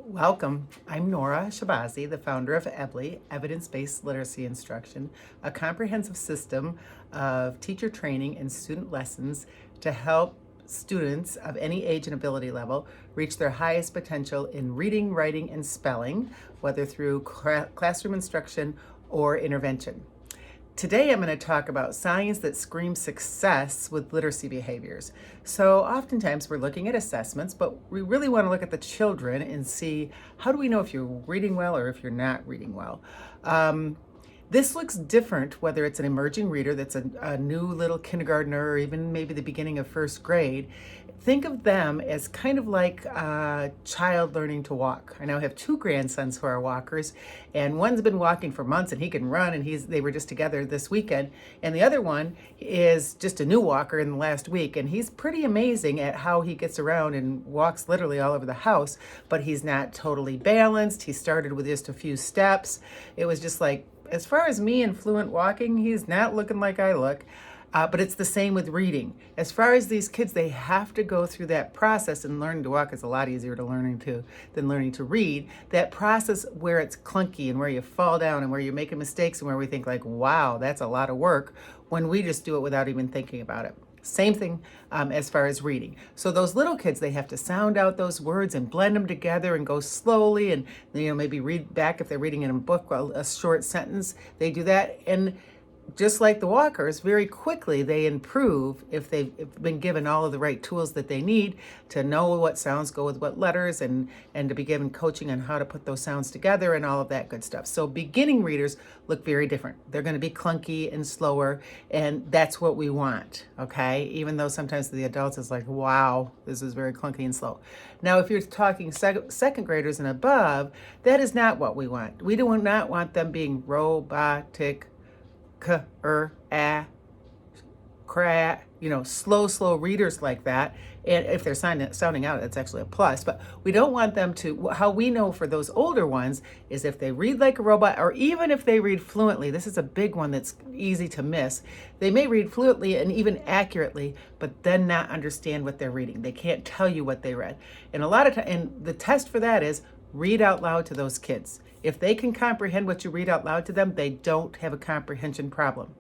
Welcome. I'm Nora Shabazi, the founder of EBLI, Evidence-Based Literacy Instruction, a comprehensive system of teacher training and student lessons to help students of any age and ability level reach their highest potential in reading, writing, and spelling, whether through classroom instruction or intervention. Today I'm going to talk about signs that scream success with literacy behaviors. So oftentimes we're looking at assessments, but we really want to look at the children and see how do we know if you're reading well or if you're not reading well. This looks different whether it's an emerging reader that's a new little kindergartner or even maybe the beginning of first grade. Think of them as kind of like a child learning to walk. I now have two grandsons who are walkers, and one's been walking for months and he can run, and they were just together this weekend, and the other one is just a new walker in the last week, and he's pretty amazing at how he gets around and walks literally all over the house, but he's not totally balanced. He started with just a few steps. It was just like, as far as me and fluent walking, he's not looking like I look. But it's the same with reading. As far as these kids, they have to go through that process, and learning to walk is a lot easier than learning to read. That process where it's clunky and where you fall down and where you're making mistakes and where we think like, wow, that's a lot of work, when we just do it without even thinking about it. Same thing as far as reading. So those little kids, they have to sound out those words and blend them together and go slowly, and maybe read back if they're reading in a book a short sentence. They do that, and just like the walkers, very quickly they improve if they've been given all of the right tools that they need to know what sounds go with what letters, and to be given coaching on how to put those sounds together and all of that good stuff. So beginning readers look very different. They're going to be clunky and slower, and that's what we want, okay? Even though sometimes the adults is like, wow, this is very clunky and slow. Now, if you're talking second graders and above, that is not what we want. We do not want them being robotic, slow readers like that. And if they're sounding out, that's actually a plus. But we don't want them to, how we know for those older ones is if they read like a robot, or even if they read fluently. This is a big one that's easy to miss. They may read fluently and even accurately, but then not understand what they're reading. They can't tell you what they read. And a lot of times, and the test for that is read out loud to those kids. If they can comprehend what you read out loud to them, they don't have a comprehension problem.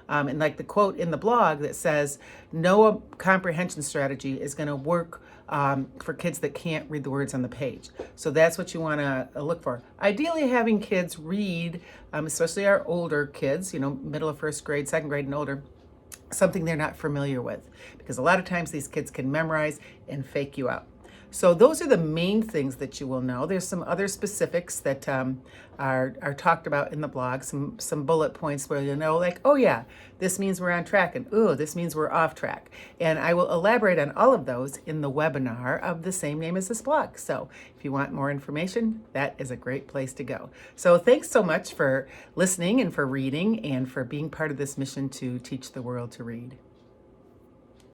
And like the quote in the blog that says, no comprehension strategy is going to work for kids that can't read the words on the page. So that's what you want to look for. Ideally, having kids read, especially our older kids, middle of first grade, second grade and older, something they're not familiar with. Because a lot of times these kids can memorize and fake you out. So those are the main things that you will know. There's some other specifics that are talked about in the blog, some bullet points where you'll know, like, oh yeah, this means we're on track, and oh, this means we're off track. And I will elaborate on all of those in the webinar of the same name as this blog. So if you want more information, that is a great place to go. So thanks so much for listening and for reading and for being part of this mission to teach the world to read.